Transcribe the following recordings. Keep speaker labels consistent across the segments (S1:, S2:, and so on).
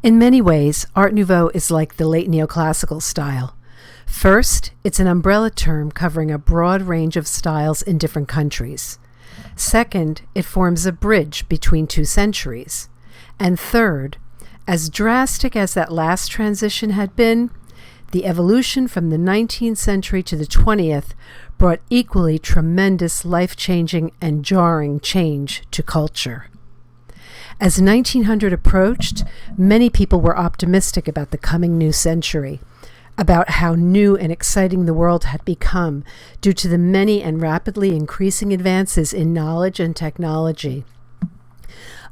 S1: In many ways, Art Nouveau is like the late neoclassical style. First, it's an umbrella term covering a broad range of styles in different countries. Second, it forms a bridge between two centuries. And third, as drastic as that last transition had been, the evolution from the 19th century to the 20th brought equally tremendous life-changing and jarring change to culture. As 1900 approached, many people were optimistic about the coming new century, about how new and exciting the world had become due to the many and rapidly increasing advances in knowledge and technology.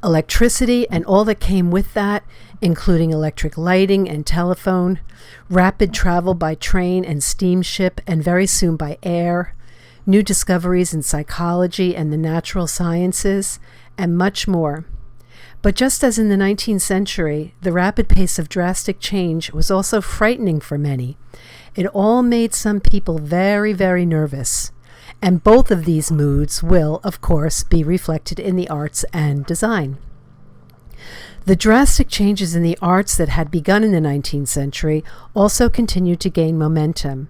S1: Electricity and all that came with that, including electric lighting and telephone, rapid travel by train and steamship, and very soon by air, new discoveries in psychology and the natural sciences, and much more. But just as in the 19th century, the rapid pace of drastic change was also frightening for many. It all made some people very, very nervous. And both of these moods will, of course, be reflected in the arts and design. The drastic changes in the arts that had begun in the 19th century also continued to gain momentum.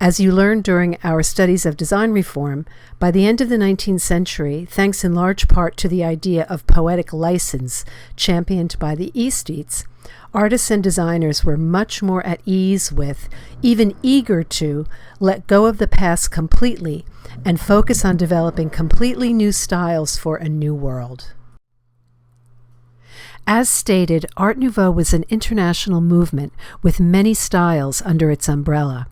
S1: As you learned during our studies of design reform, by the end of the 19th century, thanks in large part to the idea of poetic license championed by the aesthetes, artists and designers were much more at ease with, even eager to, let go of the past completely and focus on developing completely new styles for a new world. As stated, Art Nouveau was an international movement with many styles under its umbrella.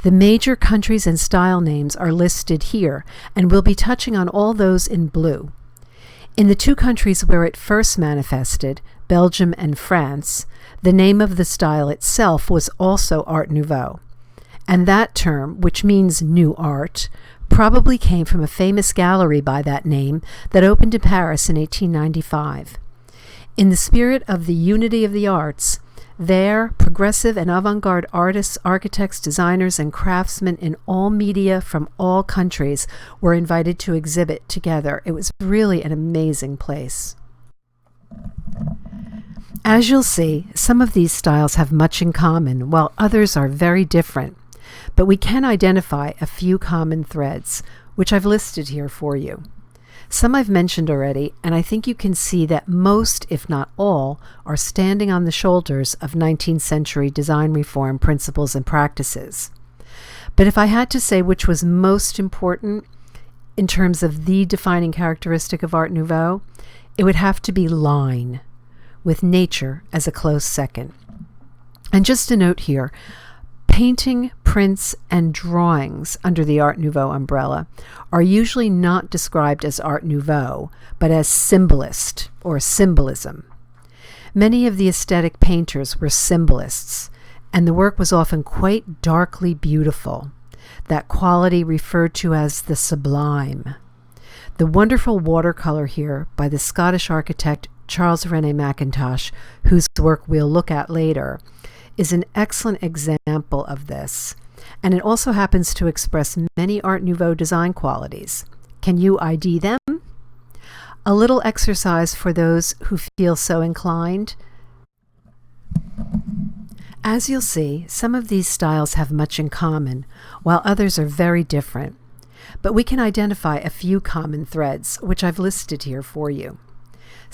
S1: The major countries and style names are listed here, and we'll be touching on all those in blue. In the two countries where it first manifested, Belgium and France, the name of the style itself was also Art Nouveau. And that term, which means new art, probably came from a famous gallery by that name that opened in Paris in 1895. In the spirit of the unity of the arts, there, progressive and avant-garde artists, architects, designers, and craftsmen in all media from all countries were invited to exhibit together. It was really an amazing place. As you'll see, some of these styles have much in common, while others are very different. But we can identify a few common threads, which I've listed here for you. Some I've mentioned already, and I think you can see that most, if not all, are standing on the shoulders of 19th century design reform principles and practices. But if I had to say which was most important in terms of the defining characteristic of Art Nouveau, it would have to be line, with nature as a close second. And just a note here, painting, prints, and drawings under the Art Nouveau umbrella are usually not described as Art Nouveau, but as symbolist or symbolism. Many of the aesthetic painters were symbolists, and the work was often quite darkly beautiful, that quality referred to as the sublime. The wonderful watercolor here by the Scottish architect Charles René Mackintosh, whose work we'll look at later, is an excellent example of this, and it also happens to express many Art Nouveau design qualities. Can you ID them? A little exercise for those who feel so inclined. As you'll see, some of these styles have much in common, while others are very different. But we can identify a few common threads, which I've listed here for you.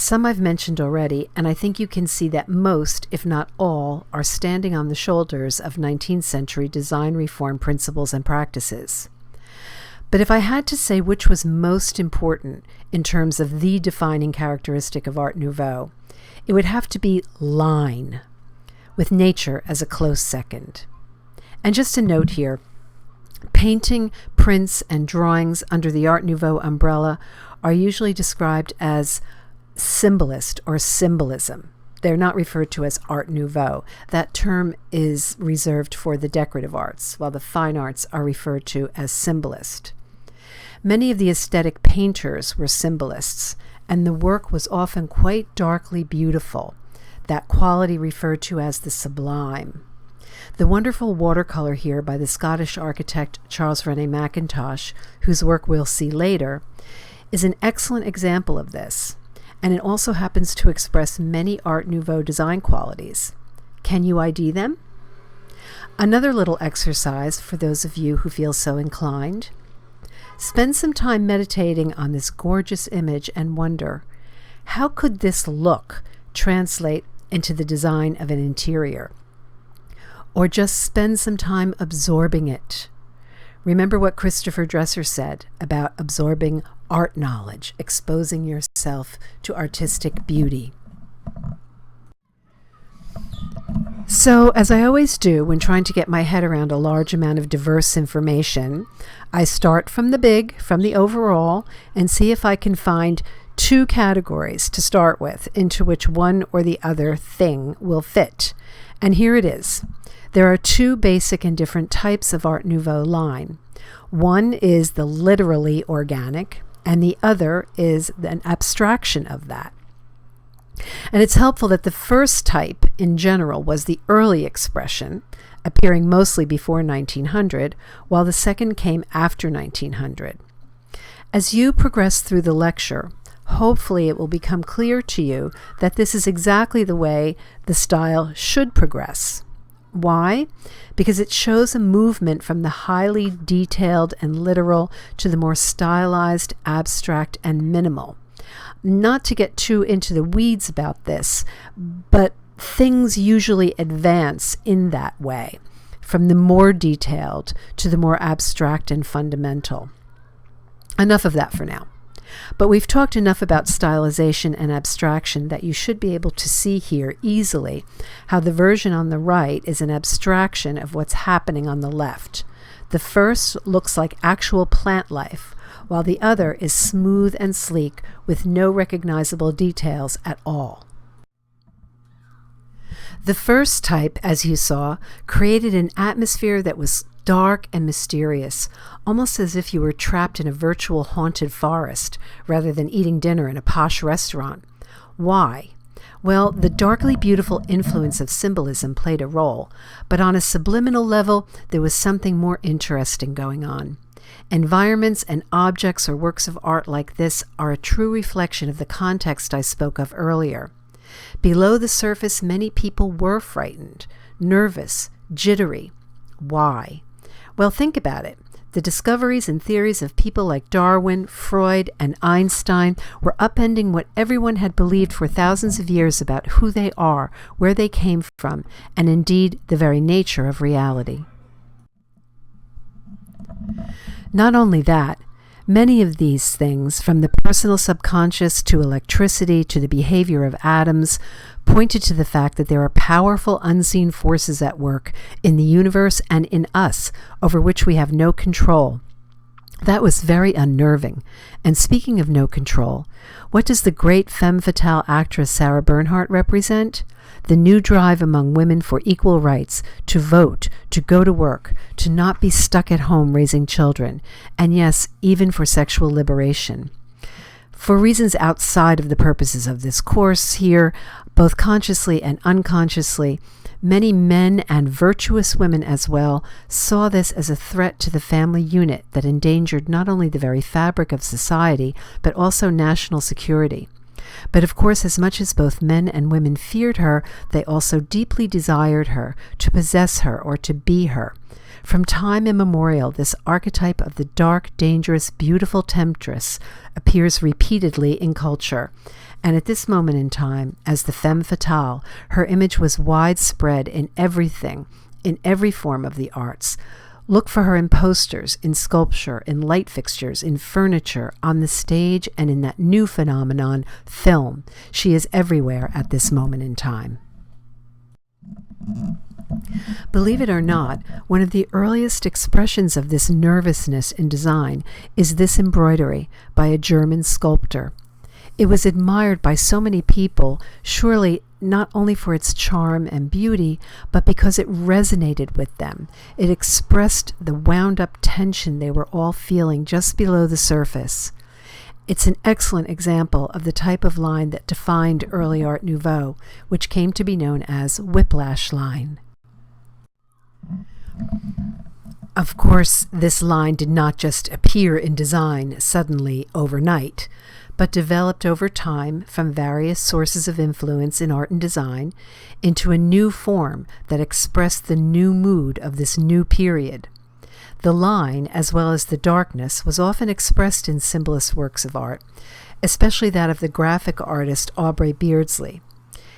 S1: Some I've mentioned already, and I think you can see that most, if not all, are standing on the shoulders of 19th century design reform principles and practices. But if I had to say which was most important in terms of the defining characteristic of Art Nouveau, it would have to be line, with nature as a close second. And just a note here, painting, prints, and drawings under the Art Nouveau umbrella are usually described as symbolist or symbolism. They're not referred to as Art Nouveau. That term is reserved for the decorative arts, while the fine arts are referred to as symbolist. Many of the aesthetic painters were symbolists, and the work was often quite darkly beautiful, that quality referred to as the sublime. The wonderful watercolor here by the Scottish architect Charles René Mackintosh, whose work we'll see later, is an excellent example of this. and it also happens to express many Art Nouveau design qualities. Can you ID them? Another little exercise for those of you who feel so inclined. Spend some time meditating on this gorgeous image and wonder, how could this look translate into the design of an interior? Or just spend some time absorbing it. Remember what Christopher Dresser said about absorbing art knowledge, exposing yourself to artistic beauty. So, as I always do when trying to get my head around a large amount of diverse information, I start from the big, from the overall, and see if I can find two categories to start with into which one or the other thing will fit. And here it is. There are two basic and different types of Art Nouveau line. One is the literally organic, and the other is an abstraction of that. And it's helpful that the first type, in general, was the early expression, appearing mostly before 1900, while the second came after 1900. As you progress through the lecture, hopefully it will become clear to you that this is exactly the way the style should progress. Why? Because it shows a movement from the highly detailed and literal to the more stylized, abstract, and minimal. Not to get too into the weeds about this, but things usually advance in that way, from the more detailed to the more abstract and fundamental. Enough of that for now. But we've talked enough about stylization and abstraction that you should be able to see here easily how the version on the right is an abstraction of what's happening on the left. The first looks like actual plant life, while the other is smooth and sleek with no recognizable details at all. The first type, as you saw, created an atmosphere that was dark and mysterious, almost as if you were trapped in a virtual haunted forest rather than eating dinner in a posh restaurant. Why? Well, the darkly beautiful influence of symbolism played a role, but on a subliminal level, there was something more interesting going on. Environments and objects or works of art like this are a true reflection of the context I spoke of earlier. Below the surface, many people were frightened, nervous, jittery. Why? Well, think about it. The discoveries and theories of people like Darwin, Freud, and Einstein were upending what everyone had believed for thousands of years about who they are, where they came from, and indeed the very nature of reality. Not only that, many of these things, from the personal subconscious to electricity to the behavior of atoms, pointed to the fact that there are powerful unseen forces at work in the universe and in us over which we have no control. That was very unnerving. And speaking of no control, what does the great femme fatale actress Sarah Bernhardt represent? The new drive among women for equal rights, to vote, to go to work, to not be stuck at home raising children, and yes, even for sexual liberation. For reasons outside of the purposes of this course here, both consciously and unconsciously, many men and virtuous women as well saw this as a threat to the family unit that endangered not only the very fabric of society, but also national security. But of course, as much as both men and women feared her, they also deeply desired her, to possess her or to be her. From time immemorial, this archetype of the dark, dangerous, beautiful temptress appears repeatedly in culture. And at this moment in time, as the femme fatale, her image was widespread in everything, in every form of the arts. Look for her in posters, in sculpture, in light fixtures, in furniture, on the stage, and in that new phenomenon, film. She is everywhere at this moment in time. Believe it or not, one of the earliest expressions of this nervousness in design is this embroidery by a German sculptor. It was admired by so many people, surely not only for its charm and beauty, but because it resonated with them. It expressed the wound-up tension they were all feeling just below the surface. It's an excellent example of the type of line that defined early Art Nouveau, which came to be known as whiplash line. Of course, this line did not just appear in design suddenly overnight, but developed over time from various sources of influence in art and design into a new form that expressed the new mood of this new period. The line, as well as the darkness, was often expressed in symbolist works of art, especially that of the graphic artist Aubrey Beardsley.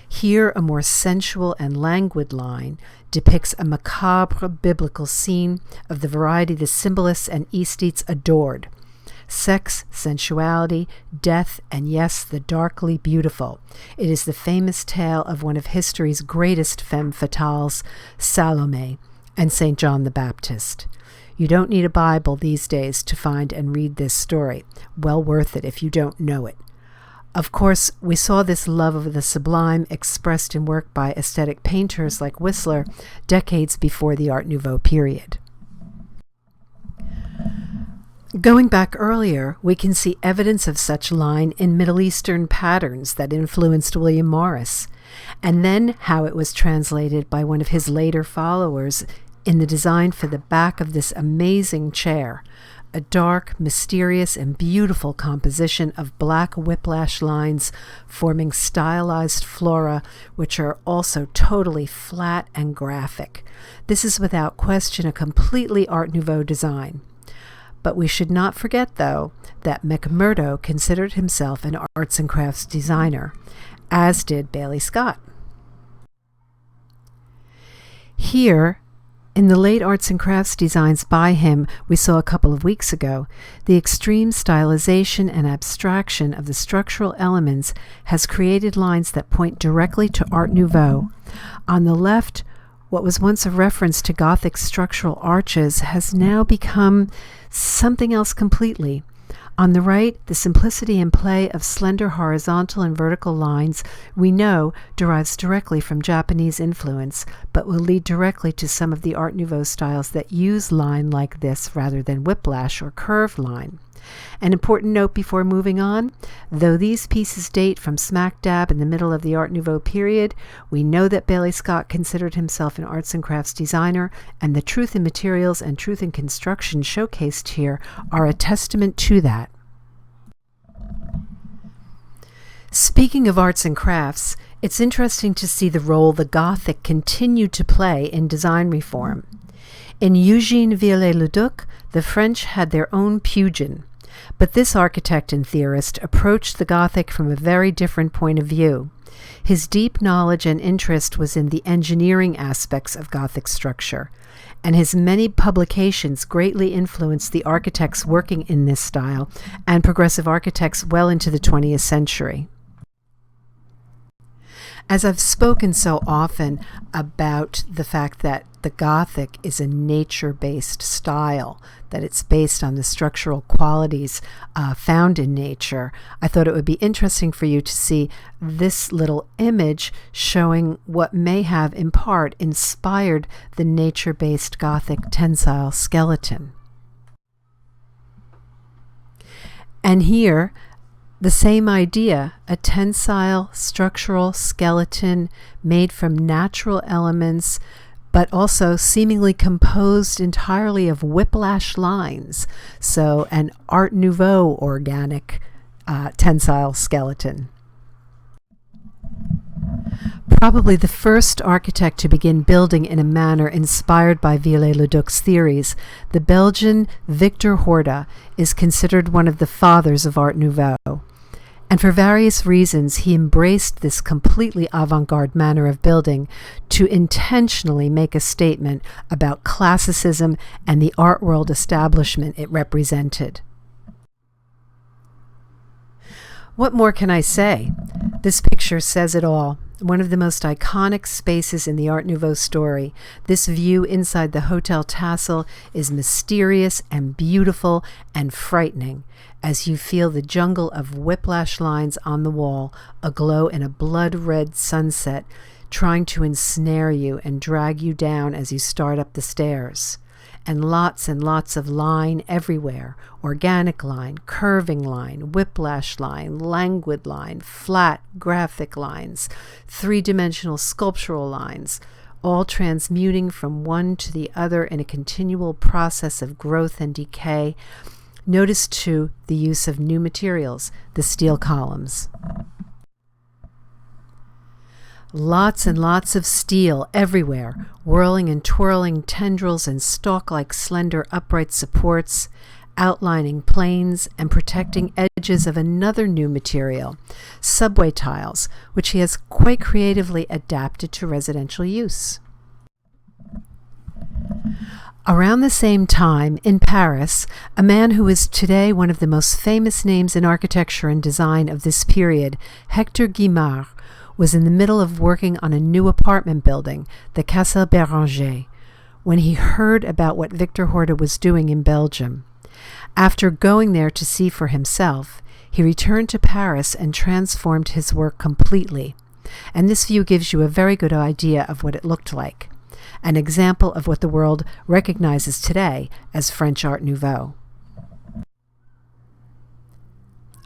S1: Here, a more sensual and languid line depicts a macabre biblical scene of the variety the symbolists and aesthetes adored: sex, sensuality, death, and yes, the darkly beautiful. It is the famous tale of one of history's greatest femme fatales, Salome, and St. John the Baptist. You don't need a Bible these days to find and read this story. Well worth it if you don't know it. Of course, we saw this love of the sublime expressed in work by aesthetic painters like Whistler decades before the Art Nouveau period. Going back earlier, we can see evidence of such line in Middle Eastern patterns that influenced William Morris, and then how it was translated by one of his later followers in the design for the back of this amazing chair, a dark, mysterious, and beautiful composition of black whiplash lines forming stylized flora, which are also totally flat and graphic. This is without question a completely Art Nouveau design. But we should not forget, though, that McMurdo considered himself an arts and crafts designer, as did Bailey Scott. Here, in the late arts and crafts designs by him we saw a couple of weeks ago, the extreme stylization and abstraction of the structural elements has created lines that point directly to Art Nouveau. On the left, what was once a reference to Gothic structural arches has now become something else completely. On the right, the simplicity and play of slender horizontal and vertical lines we know derives directly from Japanese influence, but will lead directly to some of the Art Nouveau styles that use line like this rather than whiplash or curved line. An important note before moving on: though these pieces date from smack dab in the middle of the Art Nouveau period, we know that Bailey Scott considered himself an arts and crafts designer, and the truth in materials and truth in construction showcased here are a testament to that. Speaking of arts and crafts, it's interesting to see the role the Gothic continued to play in design reform. In Eugène Viollet-le-Duc, the French had their own Pugin, but this architect and theorist approached the Gothic from a very different point of view. His deep knowledge and interest was in the engineering aspects of Gothic structure, and his many publications greatly influenced the architects working in this style and progressive architects well into the 20th century. As I've spoken so often about the fact that the Gothic is a nature-based style, that it's based on the structural qualities found in nature, I thought it would be interesting for you to see this little image showing what may have in part inspired the nature-based Gothic tensile skeleton. And here, the same idea, a tensile structural skeleton made from natural elements, but also seemingly composed entirely of whiplash lines. So an Art Nouveau organic tensile skeleton. Probably the first architect to begin building in a manner inspired by Viollet-le-Duc's theories, the Belgian Victor Horta is considered one of the fathers of Art Nouveau. And for various reasons, he embraced this completely avant-garde manner of building to intentionally make a statement about classicism and the art world establishment it represented. What more can I say? This picture says it all. One of the most iconic spaces in the Art Nouveau story, this view inside the Hotel Tassel is mysterious and beautiful and frightening as you feel the jungle of whiplash lines on the wall aglow in a blood-red sunset, trying to ensnare you and drag you down as you start up the stairs. And lots of line everywhere: organic line, curving line, whiplash line, languid line, flat graphic lines, three-dimensional sculptural lines, all transmuting from one to the other in a continual process of growth and decay, Notice, too, the use of new materials, the steel columns. Lots and lots of steel everywhere, whirling and twirling tendrils and stalk-like slender upright supports, outlining planes and protecting edges of another new material, subway tiles, which he has quite creatively adapted to residential use. Around the same time, in Paris, a man who is today one of the most famous names in architecture and design of this period, Hector Guimard, was in the middle of working on a new apartment building, the Castle Béranger, when he heard about what Victor Horta was doing in Belgium. After going there to see for himself, he returned to Paris and transformed his work completely. And this view gives you a very good idea of what it looked like, an example of what the world recognizes today as French Art Nouveau.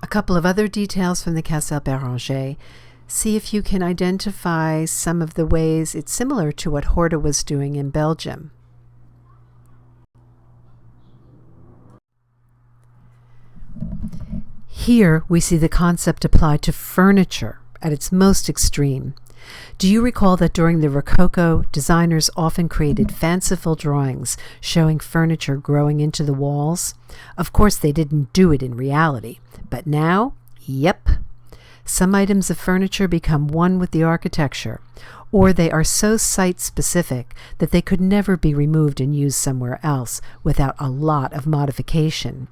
S1: A couple of other details from the Castle Béranger. See if you can identify some of the ways it's similar to what Horta was doing in Belgium. Here we see the concept applied to furniture at its most extreme. Do you recall that during the Rococo, designers often created fanciful drawings showing furniture growing into the walls? Of course, they didn't do it in reality, but now, yep. Some items of furniture become one with the architecture, or they are so site-specific that they could never be removed and used somewhere else without a lot of modification.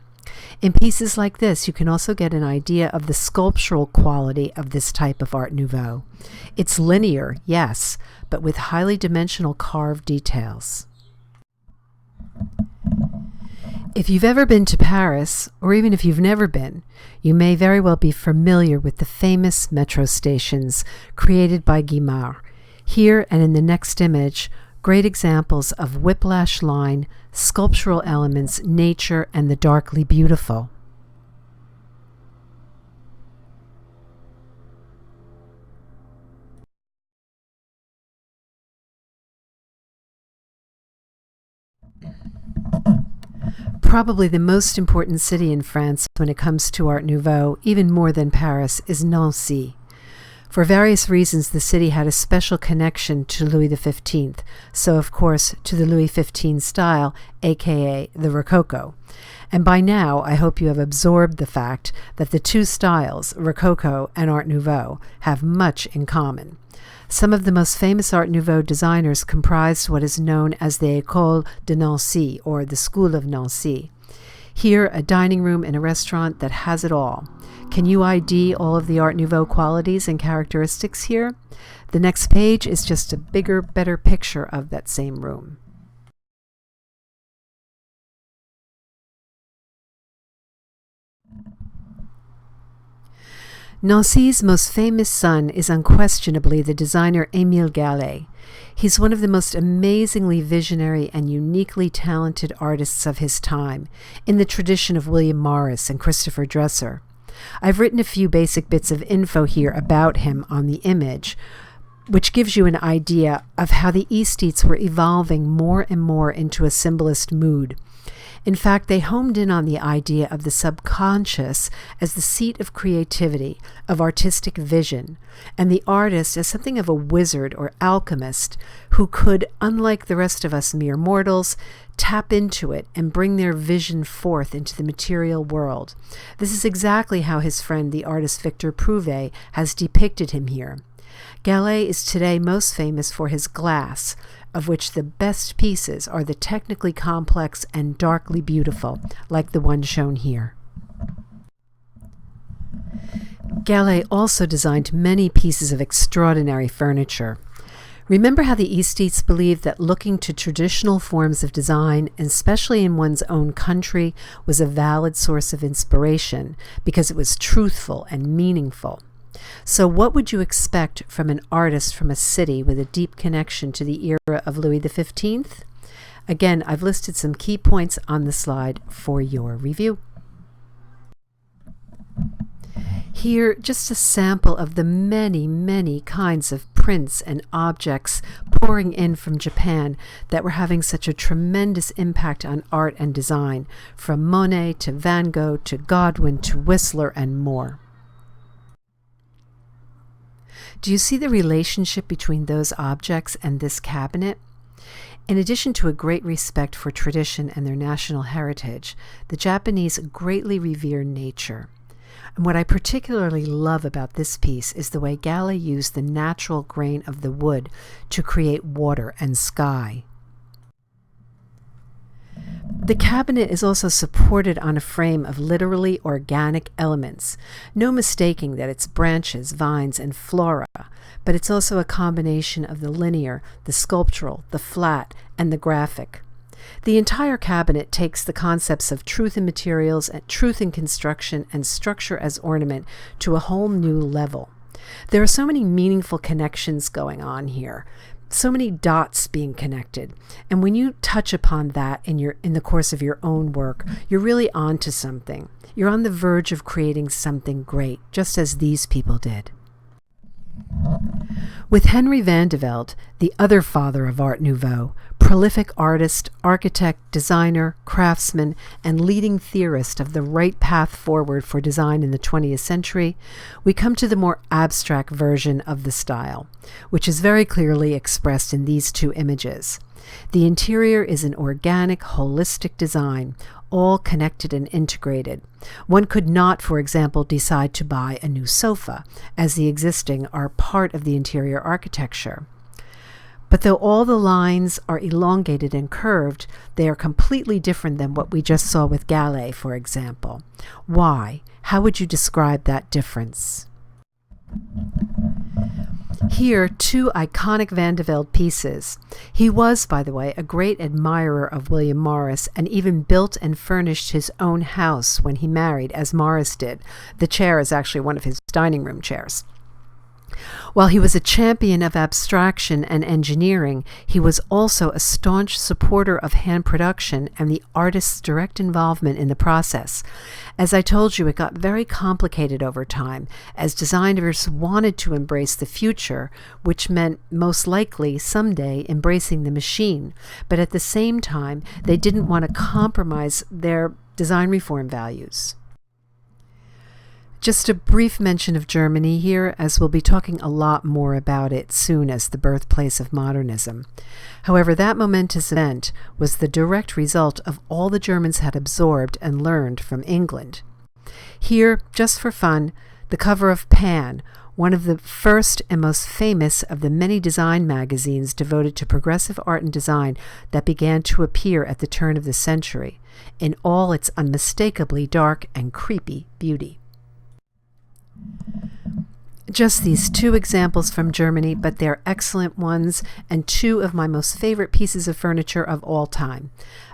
S1: In pieces like this, you can also get an idea of the sculptural quality of this type of Art Nouveau. It's linear, yes, but with highly dimensional carved details. If you've ever been to Paris, or even if you've never been, you may very well be familiar with the famous metro stations created by Guimard. Here and in the next image, great examples of whiplash line, sculptural elements, nature, and the darkly beautiful. Probably the most important city in France when it comes to Art Nouveau, even more than Paris, is Nancy. For various reasons, the city had a special connection to Louis XV, so of course to the Louis XV style, aka the Rococo. And by now, I hope you have absorbed the fact that the two styles, Rococo and Art Nouveau, have much in common. Some of the most famous Art Nouveau designers comprised what is known as the École de Nancy, or the School of Nancy. Here, a dining room and a restaurant that has it all. Can you ID all of the Art Nouveau qualities and characteristics here? The next page is just a bigger, better picture of that same room. Nancy's most famous son is unquestionably the designer Émile Gallet. He's one of the most amazingly visionary and uniquely talented artists of his time, in the tradition of William Morris and Christopher Dresser. I've written a few basic bits of info here about him on the image, which gives you an idea of how the aesthetes were evolving more and more into a symbolist mood. In fact, they homed in on the idea of the subconscious as the seat of creativity, of artistic vision, and the artist as something of a wizard or alchemist who could, unlike the rest of us mere mortals, tap into it and bring their vision forth into the material world. This is exactly how his friend, the artist Victor Prouvé, has depicted him here. Gallet is today most famous for his glass, of which the best pieces are the technically complex and darkly beautiful, like the one shown here. Gallet also designed many pieces of extraordinary furniture. Remember how the aesthetes believed that looking to traditional forms of design, especially in one's own country, was a valid source of inspiration because it was truthful and meaningful. So what would you expect from an artist from a city with a deep connection to the era of Louis XV? Again, I've listed some key points on the slide for your review. Here, just a sample of the many, many kinds of prints and objects pouring in from Japan that were having such a tremendous impact on art and design, from Monet to Van Gogh to Godwin to Whistler and more. Do you see the relationship between those objects and this cabinet? In addition to a great respect for tradition and their national heritage, the Japanese greatly revere nature. And what I particularly love about this piece is the way Gale used the natural grain of the wood to create water and sky. The cabinet is also supported on a frame of literally organic elements. No mistaking that it's branches, vines, and flora, but it's also a combination of the linear, the sculptural, the flat, and the graphic. The entire cabinet takes the concepts of truth in materials, and truth in construction, and structure as ornament to a whole new level. There are so many meaningful connections going on here, so many dots being connected, and when you touch upon that in the course of your own work, you're really onto something. You're on the verge of creating something great, just as these people did. With Henry van de Velde, the other father of Art Nouveau, prolific artist, architect, designer, craftsman, and leading theorist of the right path forward for design in the 20th century, we come to the more abstract version of the style, which is very clearly expressed in these two images. The interior is an organic, holistic design, all connected and integrated. One could not, for example, decide to buy a new sofa, as the existing are part of the interior architecture. But though all the lines are elongated and curved, they are completely different than what we just saw with Gale, for example. Why? How would you describe that difference? Here, two iconic Van de Velde pieces. He was, by the way, a great admirer of William Morris and even built and furnished his own house when he married, as Morris did. The chair is actually one of his dining room chairs. While he was a champion of abstraction and engineering, he was also a staunch supporter of hand production and the artist's direct involvement in the process. As I told you, it got very complicated over time, as designers wanted to embrace the future, which meant most likely someday embracing the machine, but at the same time, they didn't want to compromise their design reform values. Just a brief mention of Germany here, as we'll be talking a lot more about it soon as the birthplace of modernism. However, that momentous event was the direct result of all the Germans had absorbed and learned from England. Here, just for fun, the cover of Pan, one of the first and most famous of the many design magazines devoted to progressive art and design that began to appear at the turn of the century, in all its unmistakably dark and creepy beauty. Just these two examples from Germany, but they're excellent ones, and two of my most favorite pieces of furniture of all time.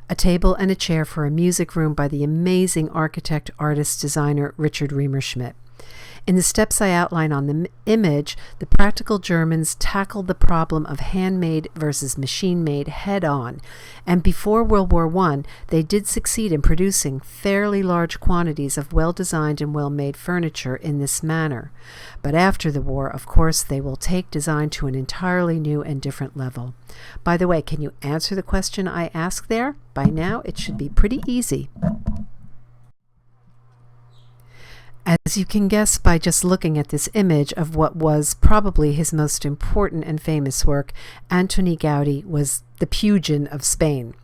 S1: A table and a chair for a music room by the amazing architect, artist, designer Richard Riemerschmidt. In the steps I outline on the image, the practical Germans tackled the problem of handmade versus machine-made head-on, and before World War I, they did succeed in producing fairly large quantities of well-designed and well-made furniture in this manner. But after the war, of course, they will take design to an entirely new and different level. By the way, can you answer the question I asked there? By now, it should be pretty easy. As you can guess by just looking at this image of what was probably his most important and famous work, Antoni Gaudi was the Pugin of Spain.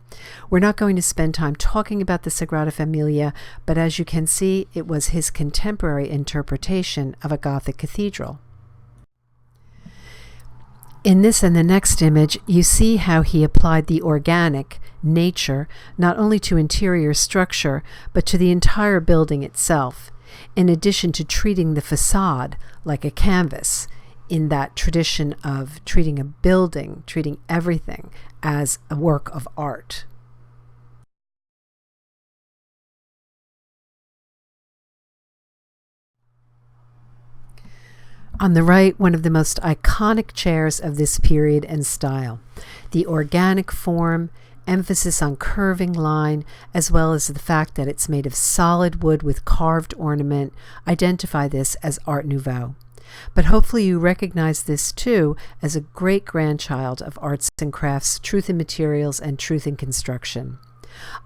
S1: We're not going to spend time talking about the Sagrada Familia, but as you can see, it was his contemporary interpretation of a Gothic cathedral. In this and the next image, you see how he applied the organic, nature, not only to interior structure, but to the entire building itself, in addition to treating the facade like a canvas, in that tradition of treating a building, treating everything as a work of art. On the right, one of the most iconic chairs of this period and style. The organic form, emphasis on curving line, as well as the fact that it's made of solid wood with carved ornament, identify this as Art Nouveau. But hopefully you recognize this too as a great-grandchild of arts and crafts, truth in materials, and truth in construction.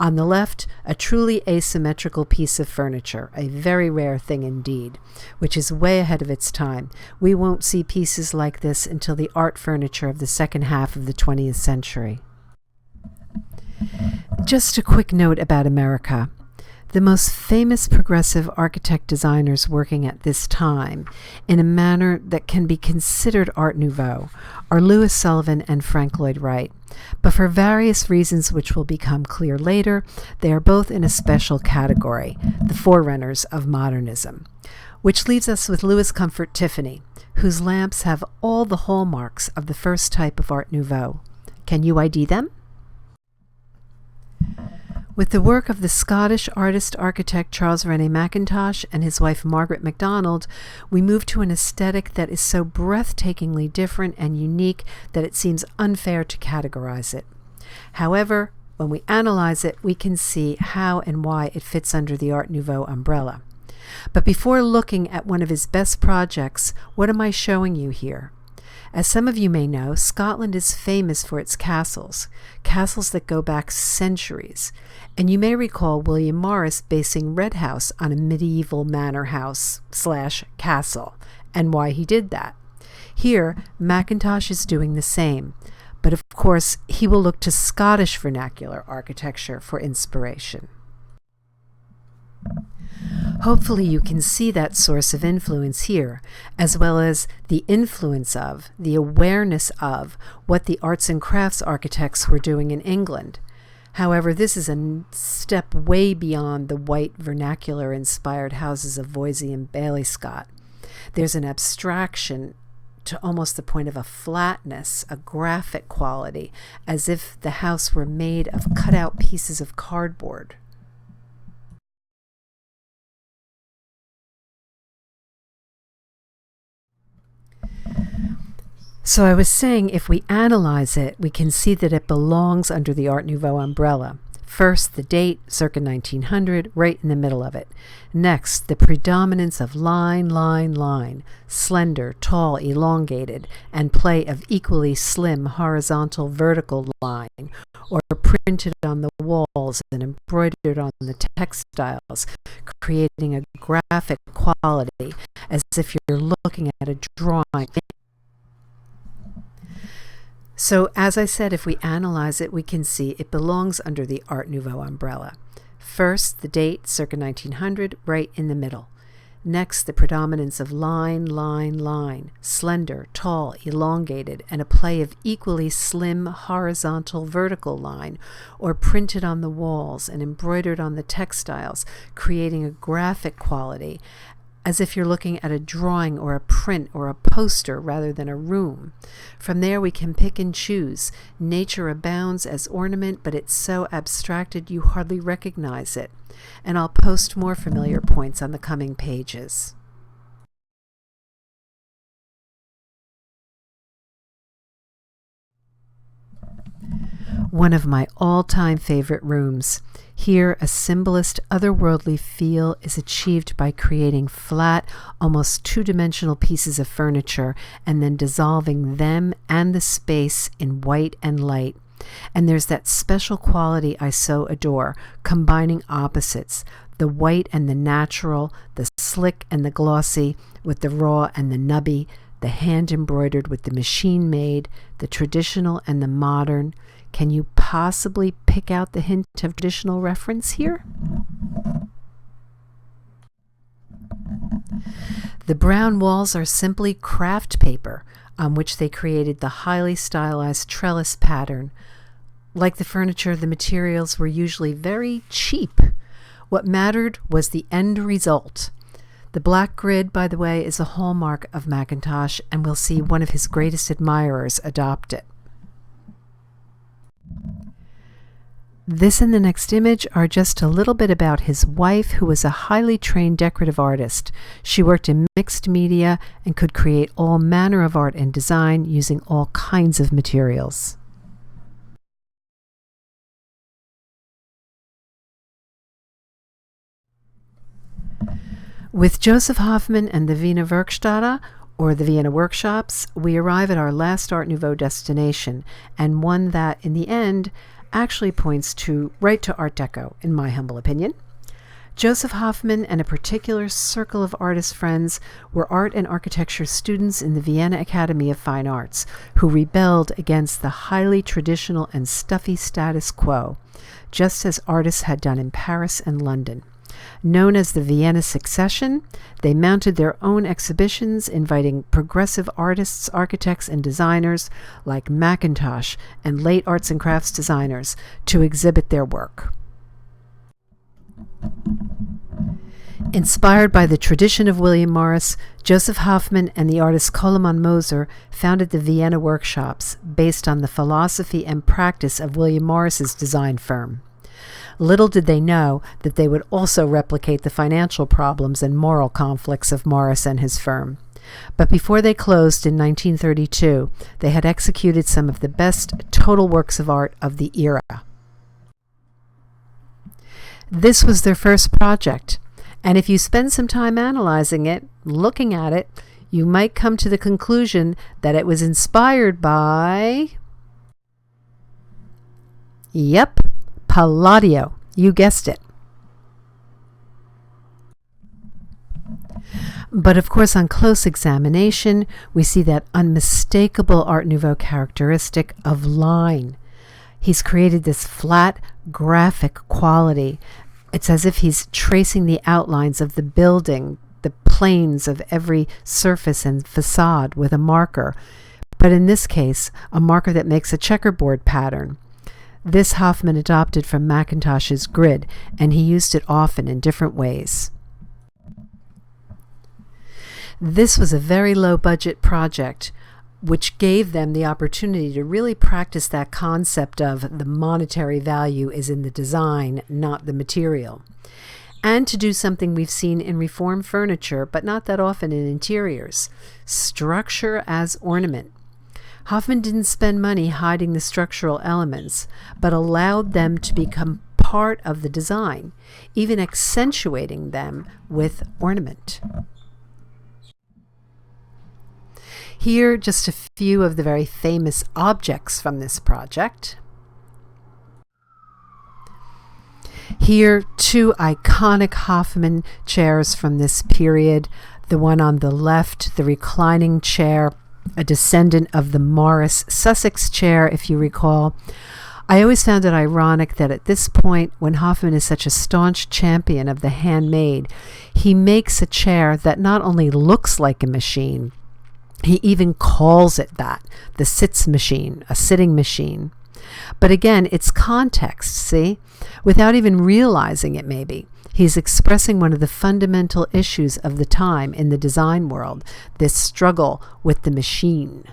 S1: On the left, a truly asymmetrical piece of furniture, a very rare thing indeed, which is way ahead of its time. We won't see pieces like this until the art furniture of the second half of the 20th century. Just a quick note about America. The most famous progressive architect designers working at this time, in a manner that can be considered Art Nouveau, are Louis Sullivan and Frank Lloyd Wright. But for various reasons which will become clear later, they are both in a special category, the forerunners of modernism. Which leaves us with Louis Comfort Tiffany, whose lamps have all the hallmarks of the first type of Art Nouveau. Can you ID them? With the work of the Scottish artist-architect Charles René Mackintosh and his wife Margaret MacDonald, we move to an aesthetic that is so breathtakingly different and unique that it seems unfair to categorize it. However, when we analyze it, we can see how and why it fits under the Art Nouveau umbrella. But before looking at one of his best projects, what am I showing you here? As some of you may know, Scotland is famous for its castles that go back centuries. And you may recall William Morris basing Red House on a medieval manor house / castle, and why he did that. Here, Mackintosh is doing the same, but of course he will look to Scottish vernacular architecture for inspiration. Hopefully you can see that source of influence here, as well as the influence of, the awareness of, what the arts and crafts architects were doing in England. However, this is a step way beyond the white vernacular-inspired houses of Voysey and Bailey Scott. There's an abstraction to almost the point of a flatness, a graphic quality, as if the house were made of cut-out pieces of cardboard. So I was saying, if we analyze it, we can see that it belongs under the Art Nouveau umbrella. First, the date, circa 1900, right in the middle of it. Next, the predominance of line, slender, tall, elongated, and play of equally slim, horizontal, vertical line, or printed on the walls and embroidered on the textiles, creating a graphic quality, as if you're looking at a drawing. So, as I said, if we analyze it, we can see it belongs under the Art Nouveau umbrella. First, the date, circa 1900, right in the middle. Next, the predominance of line, slender, tall, elongated, and a play of equally slim, horizontal, vertical line, or printed on the walls and embroidered on the textiles, creating a graphic quality, as if you're looking at a drawing or a print or a poster rather than a room. From there we can pick and choose. Nature abounds as ornament, but it's so abstracted you hardly recognize it. And I'll post more familiar points on the coming pages. One of my all-time favorite rooms. Here, a symbolist, otherworldly feel is achieved by creating flat, almost two-dimensional pieces of furniture and then dissolving them and the space in white and light. And there's that special quality I so adore, combining opposites, the white and the natural, the slick and the glossy, with the raw and the nubby, the hand-embroidered with the machine-made, the traditional and the modern. Can you possibly pick out the hint of traditional reference here? The brown walls are simply craft paper on which they created the highly stylized trellis pattern. Like the furniture, the materials were usually very cheap. What mattered was the end result. The black grid, by the way, is a hallmark of Mackintosh, and we'll see one of his greatest admirers adopt it. This and the next image are just a little bit about his wife, who was a highly trained decorative artist. She worked in mixed media and could create all manner of art and design using all kinds of materials. With Joseph Hoffman and the Wiener Werkstätte, or the Vienna workshops, we arrive at our last Art Nouveau destination, and one that, in the end, actually points right to Art Deco, in my humble opinion. Joseph Hoffmann and a particular circle of artist friends were art and architecture students in the Vienna Academy of Fine Arts who rebelled against the highly traditional and stuffy status quo, just as artists had done in Paris and London. Known as the Vienna Succession, they mounted their own exhibitions inviting progressive artists, architects, and designers like Mackintosh and late arts and crafts designers to exhibit their work. Inspired by the tradition of William Morris, Joseph Hoffmann and the artist Koloman Moser founded the Vienna workshops based on the philosophy and practice of William Morris's design firm. Little did they know that they would also replicate the financial problems and moral conflicts of Morris and his firm. But before they closed in 1932, they had executed some of the best total works of art of the era. This was their first project, and if you spend some time analyzing it, looking at it, you might come to the conclusion that it was inspired by... Yep, Palladio. You guessed it. But of course, on close examination, we see that unmistakable Art Nouveau characteristic of line. He's created this flat, graphic quality. It's as if he's tracing the outlines of the building, the planes of every surface and facade with a marker. But in this case, a marker that makes a checkerboard pattern. This Hoffmann adopted from Mackintosh's grid, and he used it often in different ways. This was a very low-budget project, which gave them the opportunity to really practice that concept of the monetary value is in the design, not the material, and to do something we've seen in reform furniture, but not that often in interiors, structure as ornament. Hoffmann didn't spend money hiding the structural elements, but allowed them to become part of the design, even accentuating them with ornament. Here, just a few of the very famous objects from this project. Here, two iconic Hoffmann chairs from this period. The one on the left, the reclining chair, a descendant of the Morris Sussex chair, if you recall. I always found it ironic that at this point, when Hoffmann is such a staunch champion of the handmade, he makes a chair that not only looks like a machine, he even calls it that, the sits machine, a sitting machine. But again, it's context, see? Without even realizing it maybe. He's expressing one of the fundamental issues of the time in the design world, this struggle with the machine.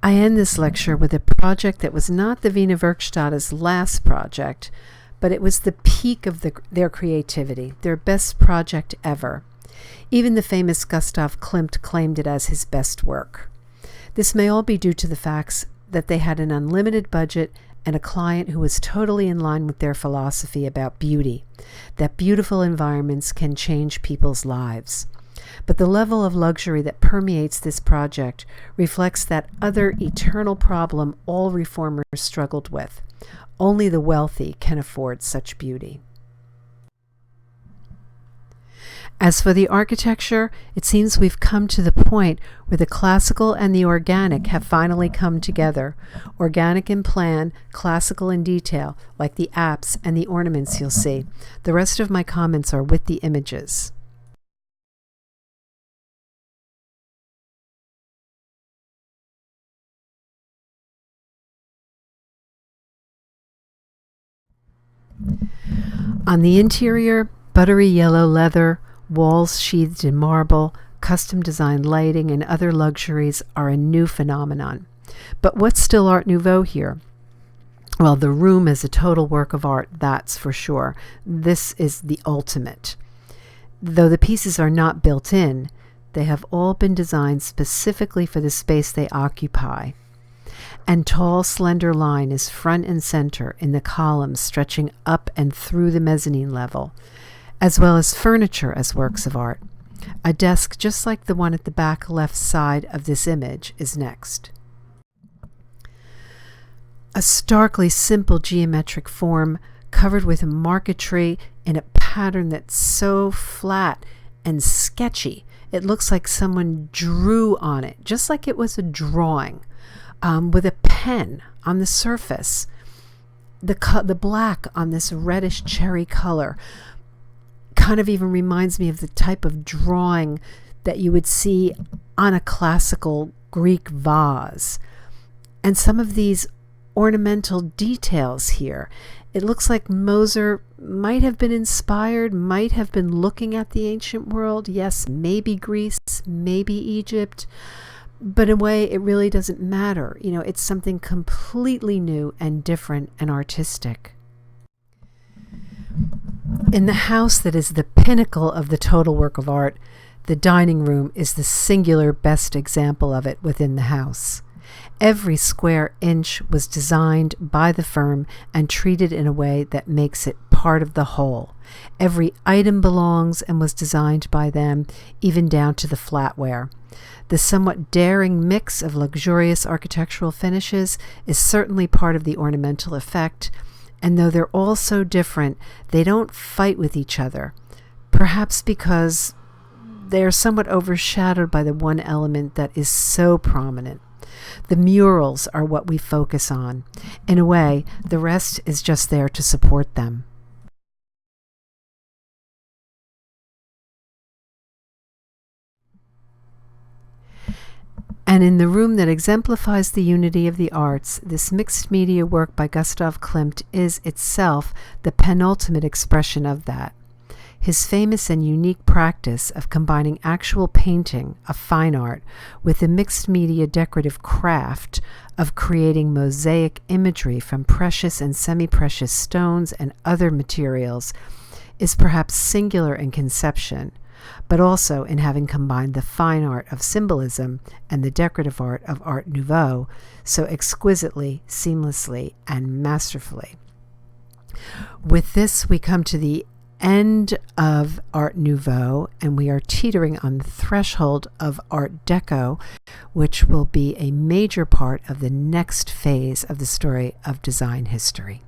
S1: I end this lecture with a project that was not the Wiener Werkstätte's last project, but it was the peak of their creativity, their best project ever. Even the famous Gustav Klimt claimed it as his best work. This may all be due to the facts that they had an unlimited budget and a client who was totally in line with their philosophy about beauty, that beautiful environments can change people's lives. But the level of luxury that permeates this project reflects that other eternal problem all reformers struggled with. Only the wealthy can afford such beauty. As for the architecture, it seems we've come to the point where the classical and the organic have finally come together. Organic in plan, classical in detail, like the apse and the ornaments you'll see. The rest of my comments are with the images. On the interior, buttery yellow leather, walls sheathed in marble, custom designed lighting, and other luxuries are a new phenomenon. But what's still Art Nouveau here? Well, the room is a total work of art, that's for sure. This is the ultimate. Though the pieces are not built in, they have all been designed specifically for the space they occupy. And tall, slender line is front and center in the columns stretching up and through the mezzanine level, as well as furniture as works of art. A desk just like the one at the back left side of this image is next. A starkly simple geometric form covered with marquetry in a pattern that's so flat and sketchy. It looks like someone drew on it, just like it was a drawing, with a pen on the surface. The black on this reddish cherry color kind of even reminds me of the type of drawing that you would see on a classical Greek vase. And some of these ornamental details here, it looks like Moser might have been inspired, might have been looking at the ancient world. Yes, maybe Greece, maybe Egypt, but in a way it really doesn't matter. You know, it's something completely new and different and artistic. In the house that is the pinnacle of the total work of art, the dining room is the singular best example of it within the house. Every square inch was designed by the firm and treated in a way that makes it part of the whole. Every item belongs and was designed by them, even down to the flatware. The somewhat daring mix of luxurious architectural finishes is certainly part of the ornamental effect, and though they're all so different, they don't fight with each other, perhaps because they are somewhat overshadowed by the one element that is so prominent. The murals are what we focus on. In a way, the rest is just there to support them. And in the room that exemplifies the unity of the arts, this mixed media work by Gustav Klimt is itself the penultimate expression of that. His famous and unique practice of combining actual painting, a fine art, with the mixed media decorative craft of creating mosaic imagery from precious and semi-precious stones and other materials is perhaps singular in conception, but also in having combined the fine art of symbolism and the decorative art of Art Nouveau so exquisitely, seamlessly, and masterfully. With this, we come to the end of Art Nouveau, and we are teetering on the threshold of Art Deco, which will be a major part of the next phase of the story of design history.